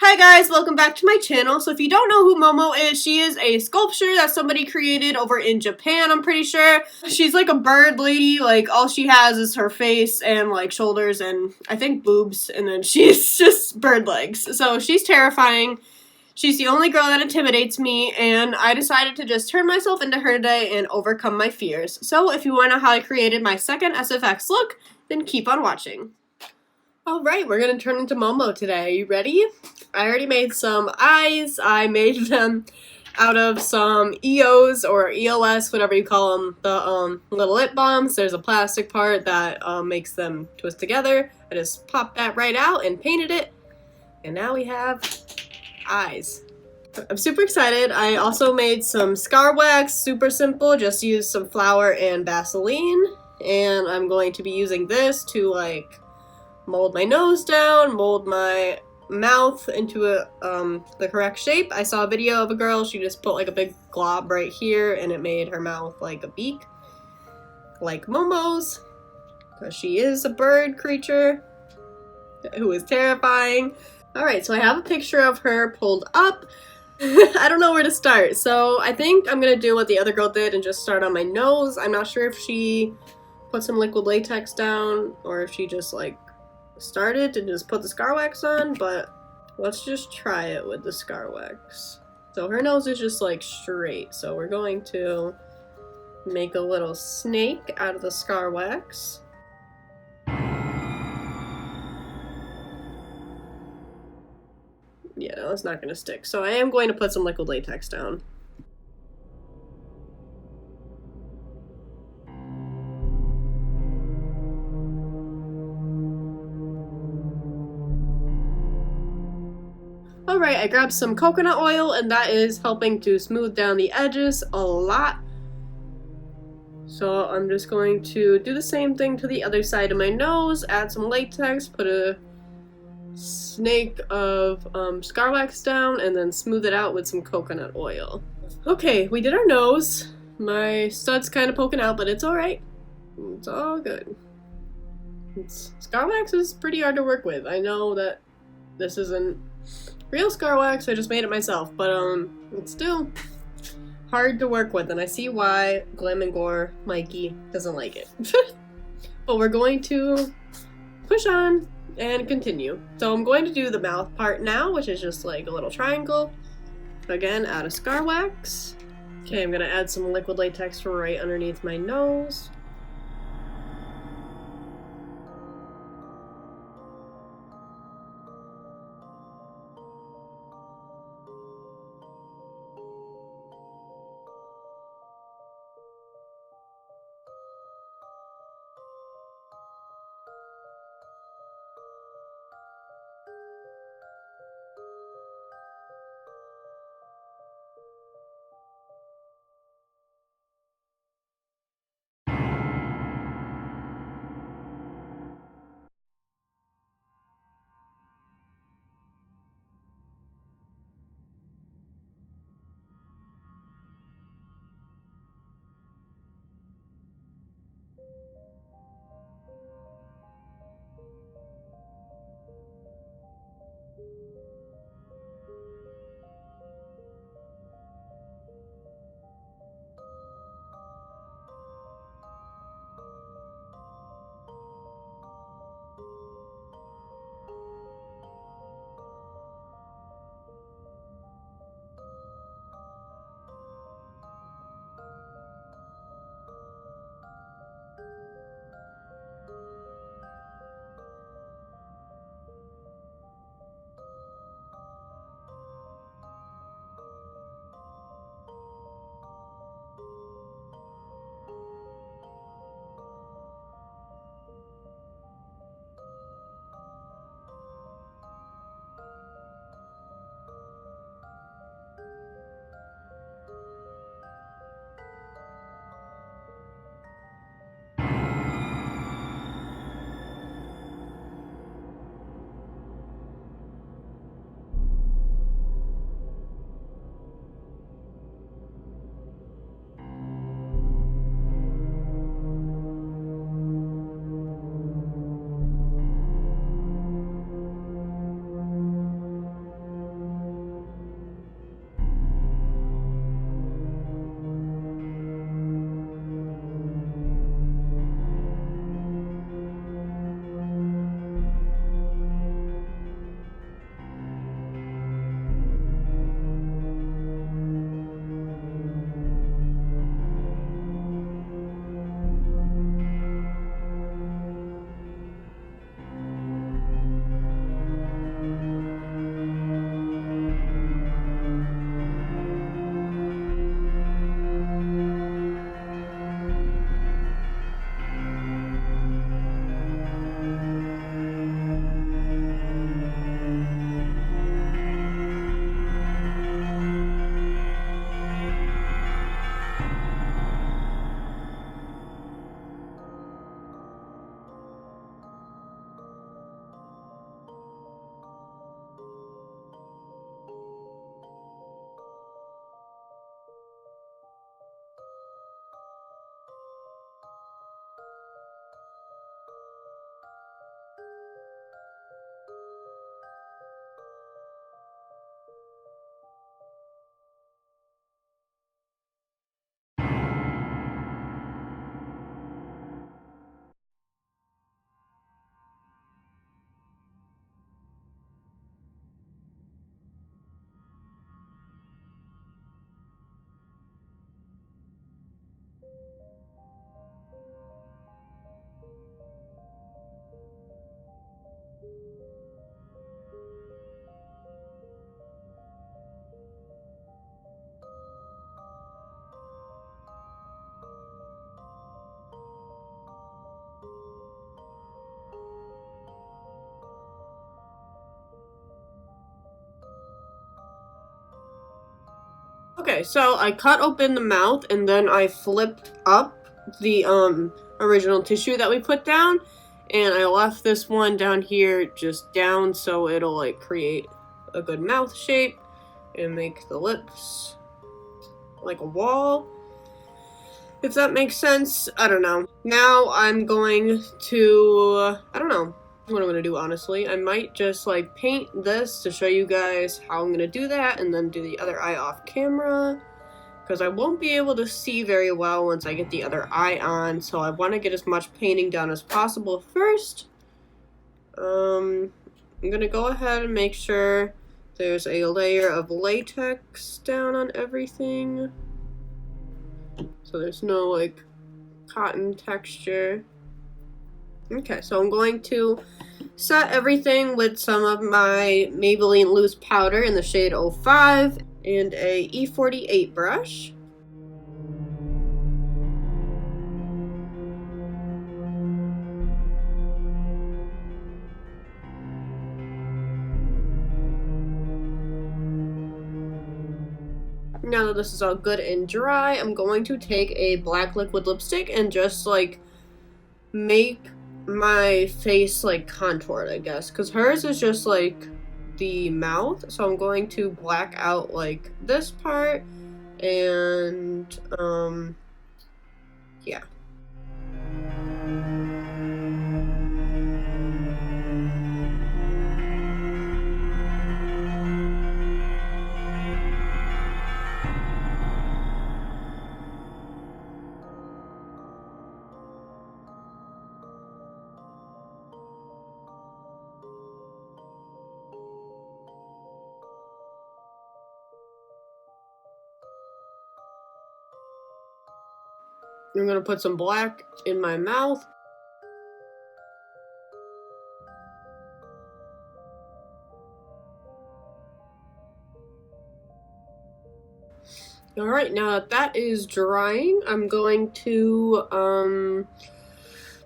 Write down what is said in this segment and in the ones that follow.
Hi guys, welcome back to my channel. So if you don't know who Momo is, she is a sculpture that somebody created over in Japan, I'm pretty sure. She's like a bird lady, like all she has is her face and like shoulders and I think boobs, and then she's just bird legs. So she's terrifying. She's the only girl that intimidates me, and I decided to just turn myself into her today and overcome my fears. So if you want to know how I created my second SFX look, then keep on watching. Alright, we're going to turn into Momo today. Are you ready? I already made some eyes. I made them out of some EOs or EOS, whatever you call them, the little lip balms. There's a plastic part that makes them twist together. I just popped that right out and painted it, and now we have eyes. I'm super excited. I also made some scar wax, super simple, just used some flour and Vaseline, and I'm going to be using this to like mold my nose down, mold my mouth into the correct shape. I saw a video of a girl, she just put like a big glob right here and it made her mouth like a beak, like Momo's, because she is a bird creature who is terrifying. Alright, so I have a picture of her pulled up. I don't know where to start, so I think I'm gonna do what the other girl did and just start on my nose. I'm not sure if she put some liquid latex down or if she just like started to just put the scar wax on, but let's just try it with the scar wax. So her nose is just like straight, so we're going to make a little snake out of the scar wax. Yeah, no, it's not gonna stick, so I am going to put some liquid latex down. Alright, I grabbed some coconut oil, and that is helping to smooth down the edges a lot. So I'm just going to do the same thing to the other side of my nose, add some latex, put a snake of scar wax down, and then smooth it out with some coconut oil. Okay, we did our nose. My stud's kind of poking out, but it's alright. It's all good. Scar wax is pretty hard to work with. I know that this isn't real scar wax, I just made it myself, but it's still hard to work with, and I see why Glam and Gore Mikey doesn't like it. But we're going to push on and continue. So I'm going to do the mouth part now, which is just like a little triangle. Again, out of scar wax. Okay, I'm gonna add some liquid latex right underneath my nose. Okay, so I cut open the mouth and then I flipped up the original tissue that we put down, and I left this one down here just down so it'll like create a good mouth shape and make the lips like a wall, if that makes sense. I don't know. Now I'm going to, I don't know what I'm gonna do, honestly. I might just like paint this to show you guys how I'm gonna do that, and then do the other eye off camera, because I won't be able to see very well once I get the other eye on, so I want to get as much painting done as possible first. I'm gonna go ahead and make sure there's a layer of latex down on everything, so there's no like cotton texture. Okay, so I'm going to set everything with some of my Maybelline loose powder in the shade 05 and a E48 brush. Now that this is all good and dry, I'm going to take a black liquid lipstick and just like make my face like contoured, I guess, because hers is just like the mouth, so I'm going to black out like this part, and yeah. I'm gonna put some black in my mouth. Alright, now that that is drying, I'm going to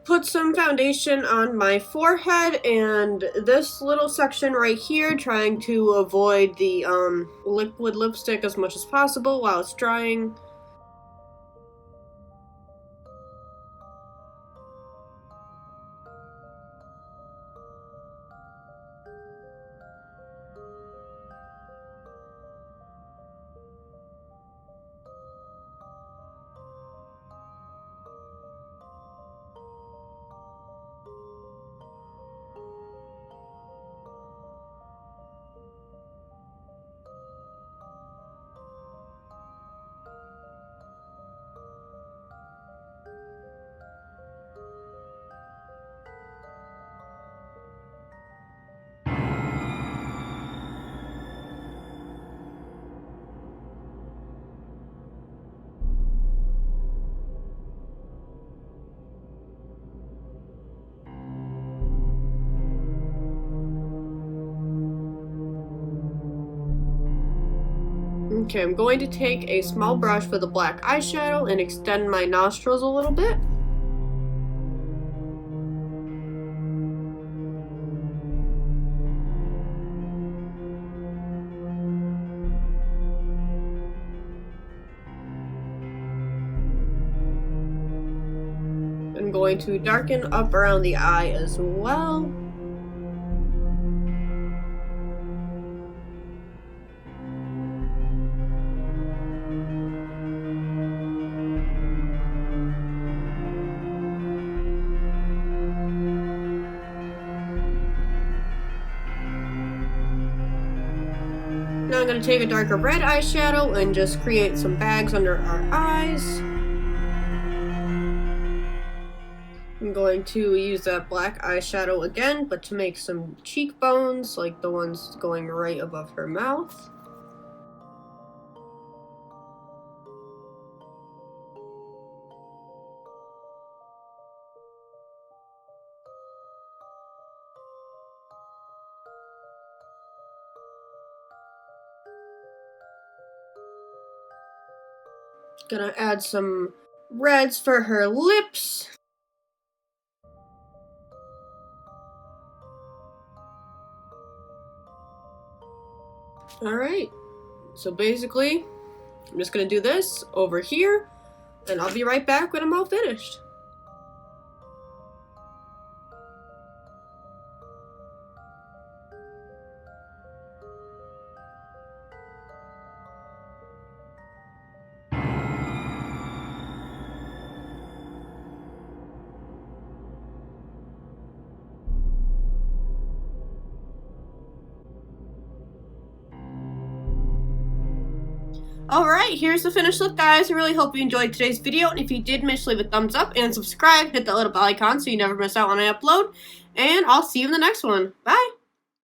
put some foundation on my forehead and this little section right here, trying to avoid the liquid lipstick as much as possible while it's drying. Okay, I'm going to take a small brush with a black eyeshadow and extend my nostrils a little bit. I'm going to darken up around the eye as well. Now I'm going to take a darker red eyeshadow and just create some bags under our eyes. I'm going to use that black eyeshadow again, but to make some cheekbones, like the ones going right above her mouth. Gonna add some reds for her lips. Alright, so basically, I'm just gonna do this over here, and I'll be right back when I'm all finished. Alright, here's the finished look, guys. I really hope you enjoyed today's video, and if you did, make sure to leave a thumbs up and subscribe. Hit that little bell icon so you never miss out when I upload, and I'll see you in the next one. Bye!